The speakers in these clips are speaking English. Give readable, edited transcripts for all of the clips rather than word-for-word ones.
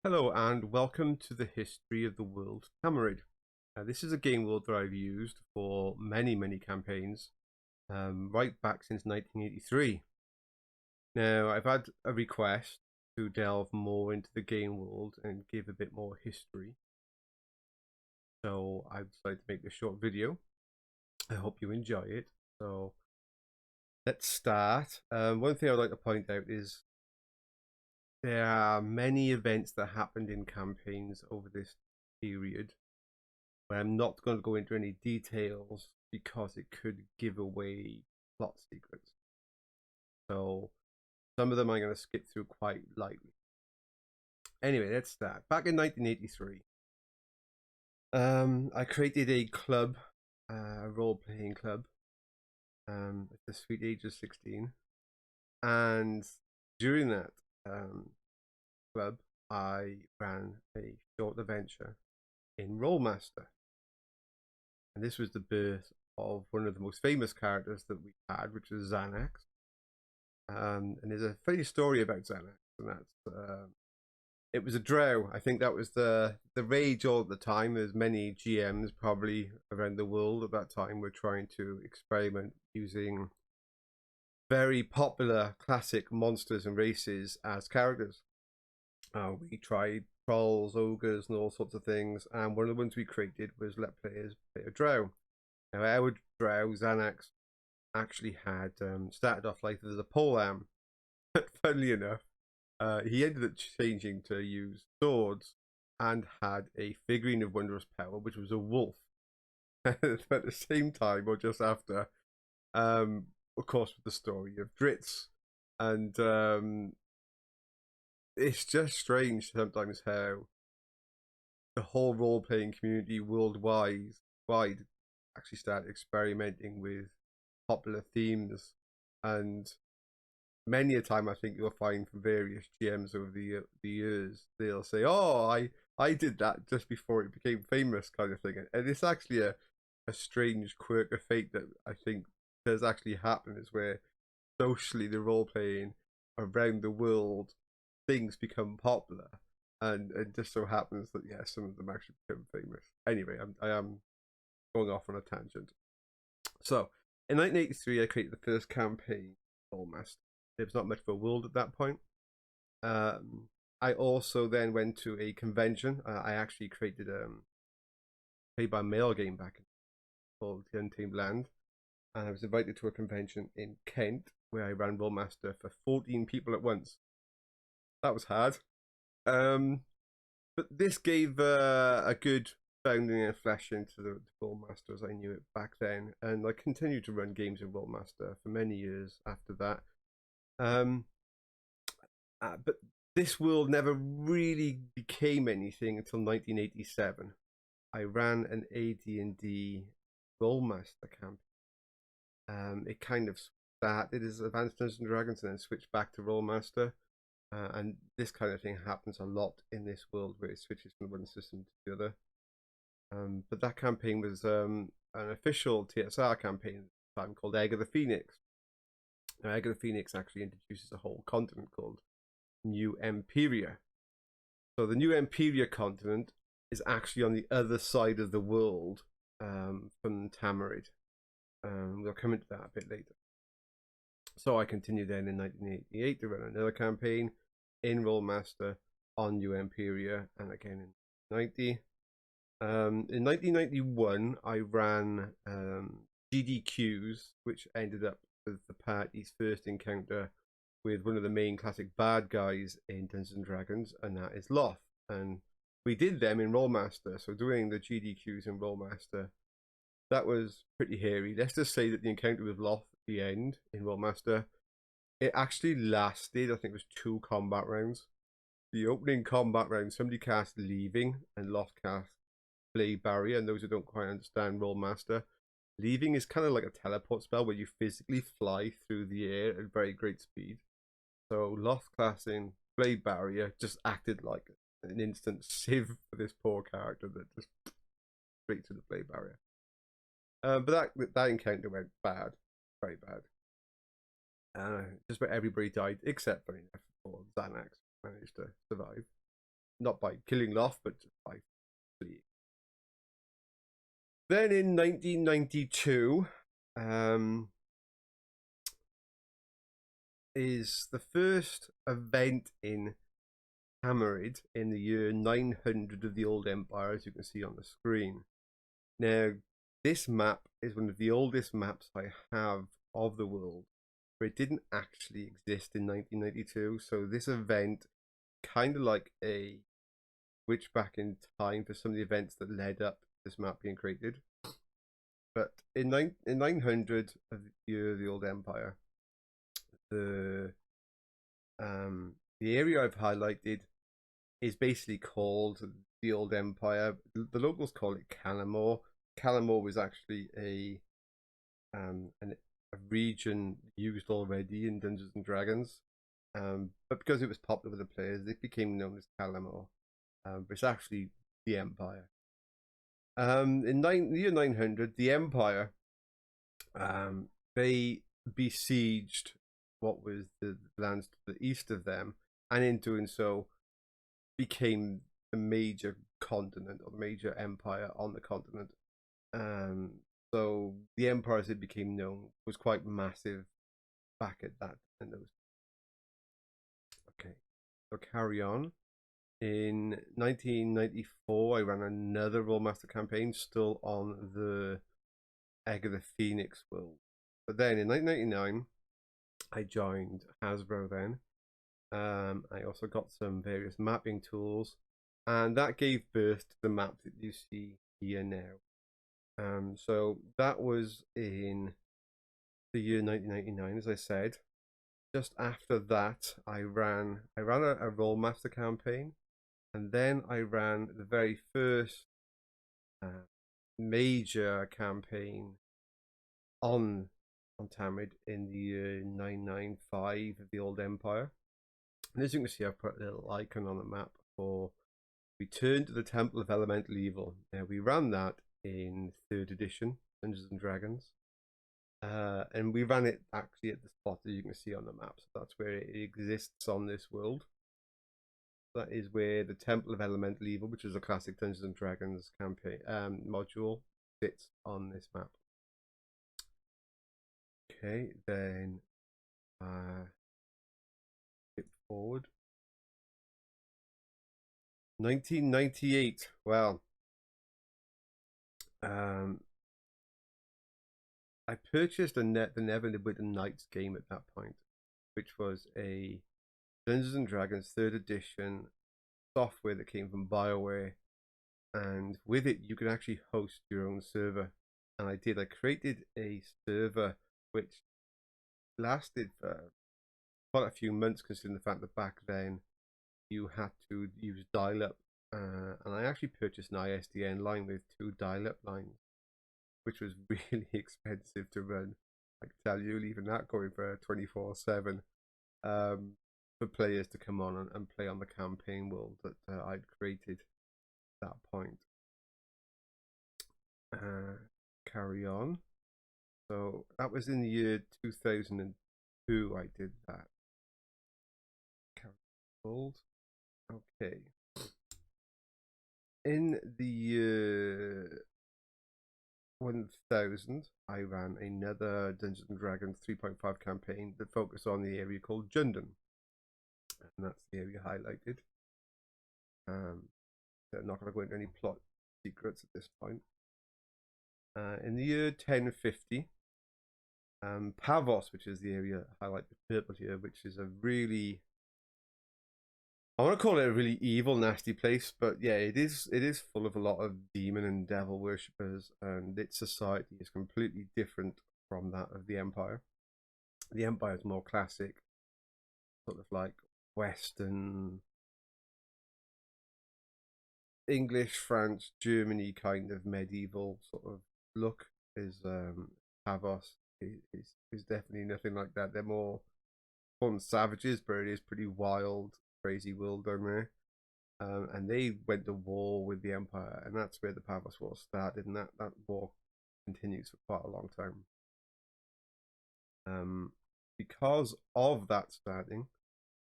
Hello and welcome to the history of the world Tameryd. This is a game world that I've used for many campaigns, right back since 1983. Now I've had a request to delve more into the game world and give a bit more history, so I've decided to make this short video. I hope you enjoy it. So let's start. One thing I'd like to point out is there are many events that happened in campaigns over this period. But I'm not going to go into any details because it could give away plot secrets. So some of them I'm going to skip through quite lightly. Anyway, let's start. Back in 1983, I created a club, a role-playing club, at the sweet age of 16. And during that club, I ran a short adventure in Rolemaster. And this was the birth of one of the most famous characters that we had, which was Xanax. And there's a funny story about Xanax, and that's it was a drow. I think that was the rage all the time. There's many GMs probably around the world at that time were trying to experiment using very popular classic monsters and races as characters. We tried trolls, ogres, and all sorts of things, and one of the ones we created was let players play a drow. Now our drow, Xanax, actually had started off life as a polearm. Funnily enough, he ended up changing to use swords and had a figurine of wondrous power, which was a wolf. At the same time, or just after, of course, with the story of Dritz. And it's just strange sometimes how the whole role-playing community worldwide actually started experimenting with popular themes. And many a time I think you'll find from various GMs over the years, they'll say, oh, I did that just before it became famous, kind of thing. And it's actually a strange quirk of fate that I think does actually happen, is where socially the role-playing around the world things become popular, and it just so happens that some of them actually become famous. Anyway, I am going off on a tangent. So in 1983 I created the first campaign, Rolemaster. There was not much of a world at that point. I also then went to a convention. I actually created a play by mail game back called The Untamed Land, and I was invited to a convention in Kent where I ran Rolemaster for 14 people at once. That was hard. But this gave a good founding and flesh into the Rolemaster as I knew it back then, and I continued to run games in Rolemaster for many years after that. But this world never really became anything until 1987. I ran an AD&D Rolemaster campaign. It kind of started as Advanced Dungeons and Dragons and then switched back to Rolemaster. And this kind of thing happens a lot in this world where it switches from one system to the other. But that campaign was an official TSR campaign at the time called Egg of the Phoenix. Now, Egg of the Phoenix actually introduces a whole continent called New Empiria. So the New Empiria continent is actually on the other side of the world from Tameryd. We'll come into that a bit later. So I continued then in 1988 to run another campaign in Rolemaster on New Empiria, and again in 1990. In 1991, I ran GDQs, which ended up with the party's first encounter with one of the main classic bad guys in Dungeons and Dragons, and that is Loth. And we did them in Rolemaster, so doing the GDQs in Rolemaster, that was pretty hairy. Let's just say that the encounter with Loth at the end in Rolemaster, it actually lasted, I think it was 2 combat rounds. The opening combat round, somebody cast Leaving and Loth cast Blade Barrier, and those who don't quite understand Rolemaster, Leaving is kind of like a teleport spell where you physically fly through the air at very great speed. So Loth casting Blade Barrier just acted like an instant sieve for this poor character that just straight to the Blade Barrier. But that encounter went bad, very bad. Just about everybody died except, funny enough, for Xanax managed to survive. not by killing off, but just by fleeing. Then in 1992 is the first event in Tameryd in the year 900 of the Old Empire, as you can see on the screen. Now, this map is one of the oldest maps I have of the world, but it didn't actually exist in 1992. So this event, kind of like a switch back in time for some of the events that led up to this map being created. But in 900 of the year of the Old Empire, the area I've highlighted is basically called the Old Empire. The locals call it Calamore. Calamore was actually a region used already in Dungeons and Dragons, but because it was popular with the players, it became known as Calamore. But it's actually the Empire. In the year 900, the Empire they besieged what was the lands to the east of them, and in doing so, became the major continent or the major empire on the continent. So the empire, as it became known, was quite massive back at that and those. Okay, so carry on. In 1994, I ran another Rolemaster campaign, still on the Egg of the Phoenix world. But then in 1999, I joined Hasbro then. I also got some various mapping tools, and that gave birth to the map that you see here now. So that was in the year 1999, as I said. Just after that, I ran a Rolemaster campaign, and then I ran the very first major campaign on Tameryd in the year 995 of the Old Empire. And as you can see, I've put a little icon on the map for Return to the Temple of Elemental Evil. Now, we ran that in 3rd edition, Dungeons and Dragons. And we ran it actually at the spot that you can see on the map. So that's where it exists on this world. That is where the Temple of Elemental Evil, which is a classic Dungeons and Dragons campaign module, sits on this map. Okay, then skip forward. 1998. Well, I purchased the Neverwinter Nights game at that point, which was a Dungeons and Dragons 3rd edition software that came from BioWare, and with it you could actually host your own server. And I did. I created a server which lasted for quite a few months, considering the fact that back then you had to use dial-up, and I actually purchased an ISDN line with 2 dial-up lines, which was really expensive to run. I can tell you, leaving that going for 24/7 for players to come on and play on the campaign world that I'd created at that point. Carry on. So that was in the year 2002 I did that. Okay. In the year 1000, I ran another Dungeons and Dragons 3.5 campaign that focused on the area called Jundon, and that's the area highlighted. So I'm not going to go into any plot secrets at this point. In the year 1050, Pavos, which is the area highlighted purple here, which is a really, I want to call it a really evil, nasty place, but yeah, it is full of a lot of demon and devil worshippers, and its society is completely different from that of the Empire. The Empire is more classic, sort of like Western, English, France, Germany kind of medieval sort of look. Is Pavos is definitely nothing like that. They're more fun savages, but it is pretty wild, crazy world down there. And they went to war with the Empire, and that's where the Pavos War started, and that war continues for quite a long time. Because of that starting,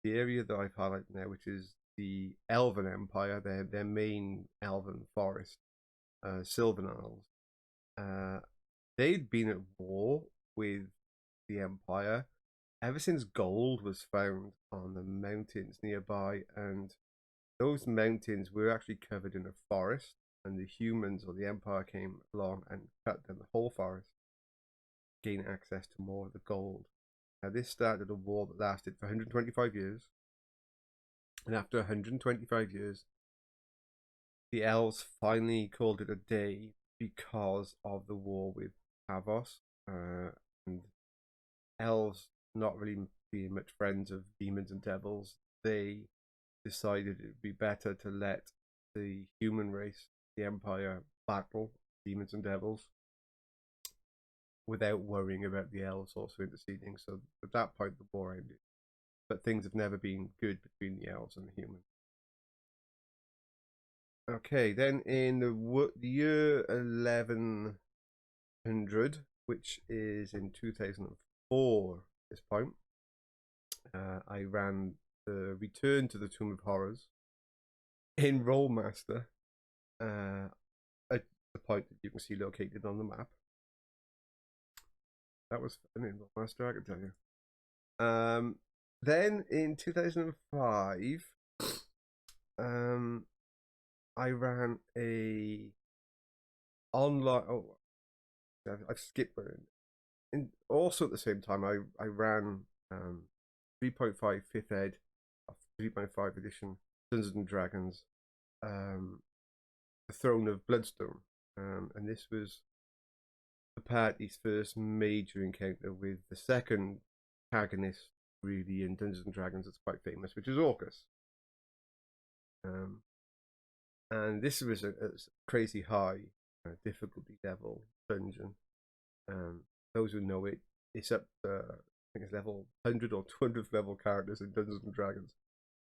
the area that I've highlighted now, which is the Elven Empire, their main Elven forest, Sylvan Isles. They'd been at war with the Empire ever since gold was found on the mountains nearby, and those mountains were actually covered in a forest, and the humans or the Empire came along and cut down the whole forest, gain access to more of the gold. Now, this started a war that lasted for 125 years, and after 125 years, the elves finally called it a day because of the war with Havos, and elves not really being much friends of demons and devils, they decided it would be better to let the human race, the Empire, battle demons and devils without worrying about the elves also interceding. So at that point, the war ended. But things have never been good between the elves and the humans. Okay, then in the year 1100, which is in 2004 at this point, I ran the Return to the Tomb of Horrors in Rolemaster, at the point that you can see located on the map. That was fun in Rolemaster, I can tell you. Then in 2005, I ran a online. Oh, I've skipped one. And also at the same time, I ran 3.5 5th Ed, 3.5 edition Dungeons and Dragons, the Throne of Bloodstone, and this was the party's first major encounter with the second protagonist, really, in Dungeons and Dragons that's quite famous, which is Orcus. And this was a crazy high difficulty level dungeon. Those who know it, it's up to, I think it's level 100 or 200th level characters in Dungeons and Dragons.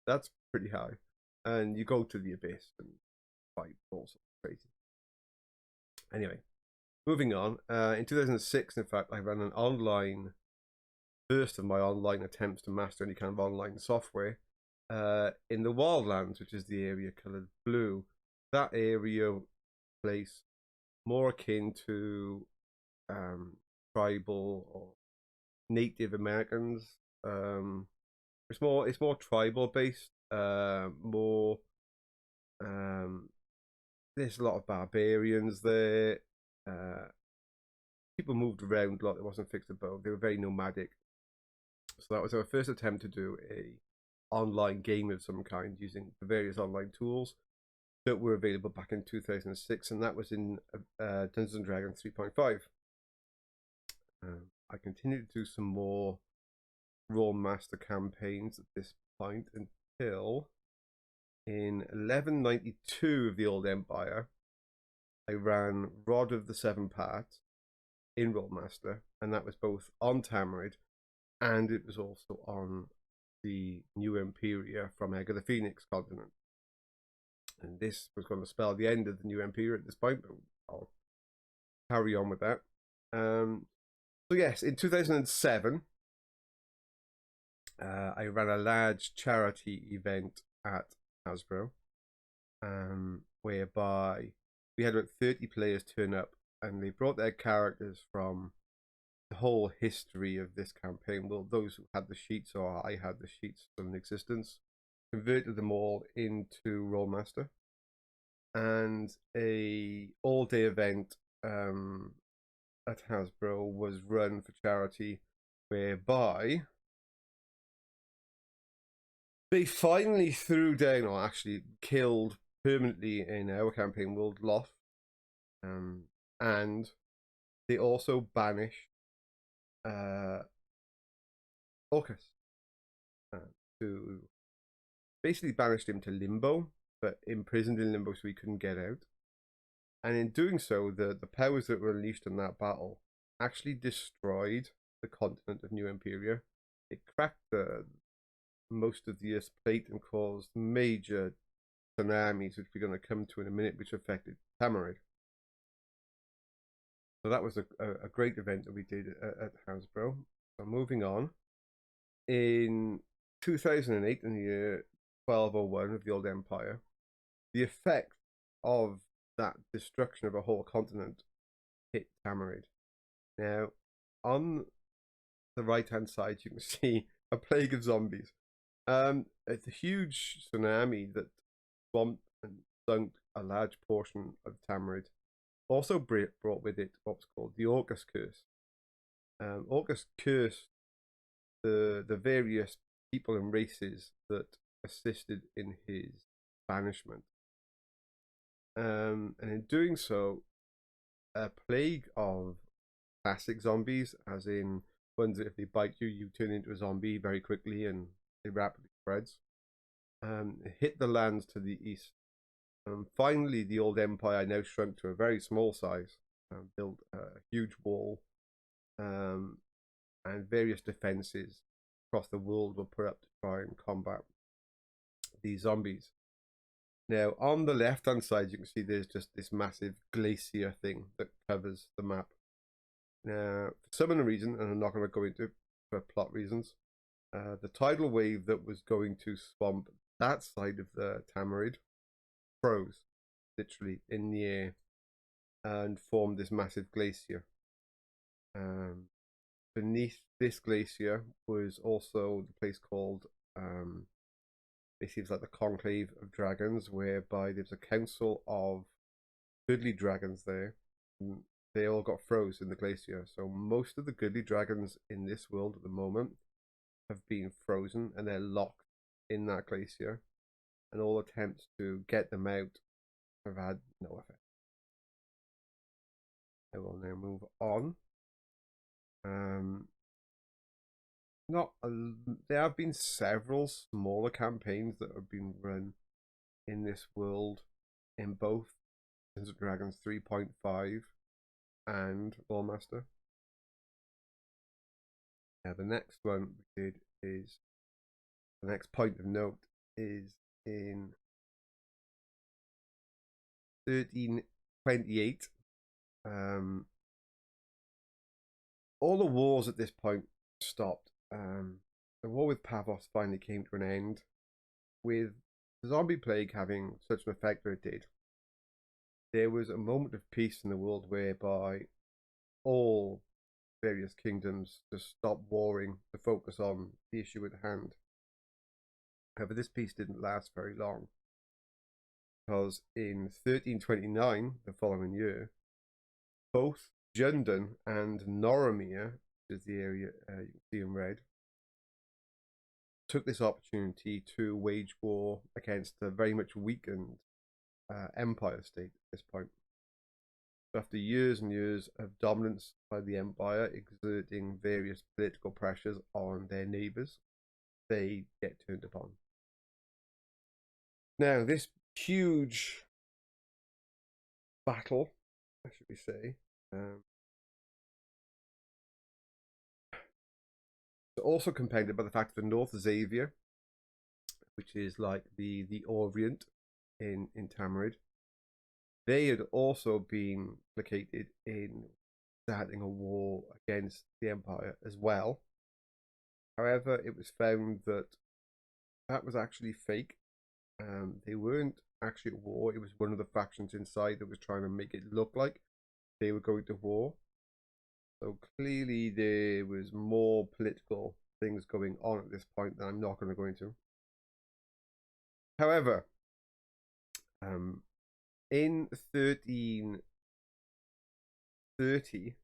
That's pretty high. And you go to the abyss and fight all sorts of crazy. Anyway, moving on. In 2006, in fact, I ran an online, first of my online attempts to master any kind of online software, in the Wildlands, which is the area coloured blue. That area place more akin to tribal or Native Americans. It's more tribal based. More there's a lot of barbarians there. People moved around a lot. It wasn't fixed above. They were very nomadic. So that was our first attempt to do a online game of some kind using the various online tools that were available back in 2006, and that was in Dungeons and Dragons 3.5. I continued to do some more Rolemaster campaigns at this point until in 1192 of the Old Empire, I ran Rod of the Seven Parts in Rolemaster, and that was both on Tameryd and it was also on the New Imperia from Egg of the Phoenix continent. And this was going to spell the end of the New Imperia at this point, but I'll carry on with that. So yes, in 2007, I ran a large charity event at Hasbro, whereby we had about 30 players turn up, and they brought their characters from the whole history of this campaign. Well, those who had the sheets, or I had the sheets still in existence, converted them all into Rolemaster, and a all-day event at Hasbro was run for charity, whereby they finally threw down, or actually killed permanently in our campaign, World Loth, and they also banished Orcus, to basically banished him to Limbo, but imprisoned in Limbo so he couldn't get out. And in doing so, the powers that were unleashed in that battle actually destroyed the continent of New Imperia. It cracked most of the Earth's plate and caused major tsunamis, which we're going to come to in a minute, which affected Tameryd. So that was a great event that we did at Hasbro. So moving on, in 2008, in the year 1201 of the old empire, the effect of that destruction of a whole continent hit Tameryd. Now, on the right-hand side, you can see a plague of zombies. It's a huge tsunami that swamped and sunk a large portion of Tameryd. Also brought with it what's called the August Curse. August cursed the various people and races that assisted in his banishment. And in doing so, a plague of classic zombies, as in ones that if they bite you, you turn into a zombie very quickly and it rapidly spreads, hit the lands to the east. Finally, the old empire now shrunk to a very small size, built a huge wall, and various defenses across the world were put up to try and combat these zombies. Now, on the left-hand side, you can see there's just this massive glacier thing that covers the map. Now, for some reason, and I'm not going to go into for plot reasons, the tidal wave that was going to swamp that side of the Tameryd froze, literally, in the air and formed this massive glacier. Beneath this glacier was also the place called, it seems like the Conclave of Dragons, whereby there's a council of goodly dragons there. They all got froze in the glacier. So most of the goodly dragons in this world at the moment have been frozen and they're locked in that glacier. And all attempts to get them out have had no effect. I will now move on. There have been several smaller campaigns that have been run in this world in both Dungeons & Dragons 3.5 and Rolemaster. Now the next one we did is, the next point of note is in 1328. All the wars at this point stopped. The war with Pavos finally came to an end, with the zombie plague having such an effect that it did. There was a moment of peace in the world whereby all various kingdoms just stopped warring to focus on the issue at hand. However, this peace didn't last very long, because in 1329, the following year, both Jundun and Noromir, which is the area you can see in red, took this opportunity to wage war against a very much weakened empire state at this point. After years and years of dominance by the empire, exerting various political pressures on their neighbours, they get turned upon. Now, this huge battle, should we say, also compounded by the fact that the North Xavier, which is like the Orient in Tameryd, they had also been implicated in starting a war against the Empire as well. However, it was found that that was actually fake. They weren't actually at war. It was one of the factions inside that was trying to make it look like they were going to war. So clearly there was more political things going on at this point that I'm not going to go into. However, in 1330,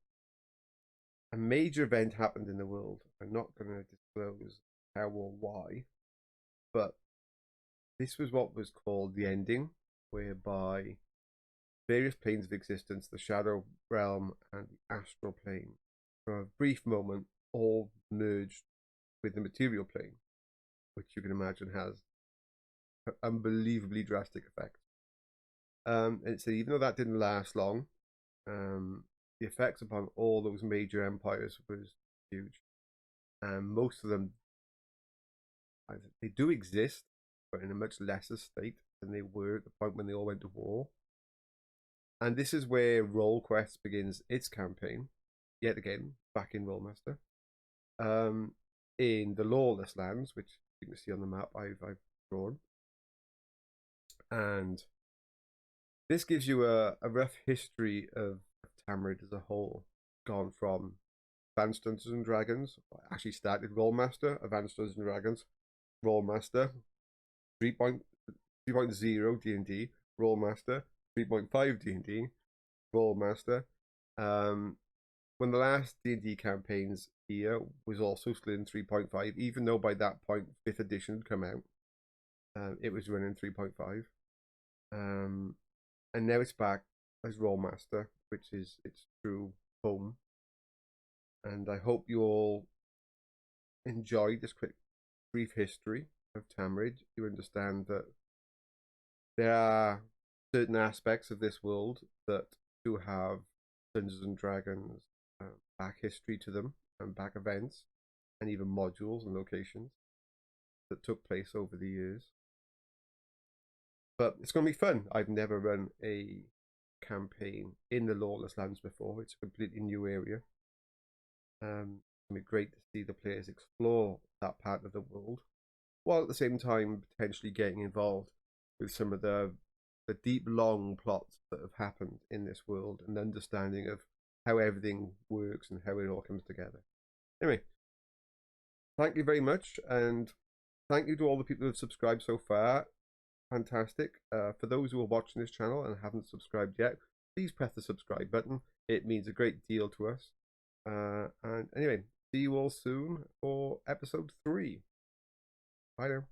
a major event happened in the world. I'm not going to disclose how or why, but this was what was called the Ending, whereby various planes of existence, the Shadow Realm and the Astral Plane, for a brief moment, all merged with the Material Plane, which you can imagine has an unbelievably drastic effect. And so even though that didn't last long, the effects upon all those major empires was huge. And most of them, they do exist, but in a much lesser state than they were at the point when they all went to war. And this is where RollQuest begins its campaign, yet again, back in Rolemaster, in the Lawless Lands, which you can see on the map I've drawn. And this gives you a rough history of Tameryd as a whole, gone from Advanced Dungeons and Dragons. I actually started Rolemaster, Advanced Dungeons and Dragons, Rolemaster, 3.0 D&D, Rolemaster, 3.5 D&D, Rolemaster. When the last D&D campaigns here was also still in 3.5, even though by that point 5th edition had come out, it was running 3.5. And now it's back as Rolemaster, which is its true home. And I hope you all enjoyed this quick, brief history of Tameryd. You understand that there are certain aspects of this world that do have Dungeons and Dragons back history to them, and back events, and even modules and locations that took place over the years. But it's going to be fun. I've never run a campaign in the Lawless Lands before. It's a completely new area. It's going to be great to see the players explore that part of the world, while at the same time potentially getting involved with some of the deep, long plots that have happened in this world, and understanding of how everything works and how it all comes together. Anyway, thank you very much, and thank you to all the people who have subscribed so far. Fantastic. For those who are watching this channel and haven't subscribed yet, please press the subscribe button. It means a great deal to us. And anyway, see you all soon for episode 3. Bye now.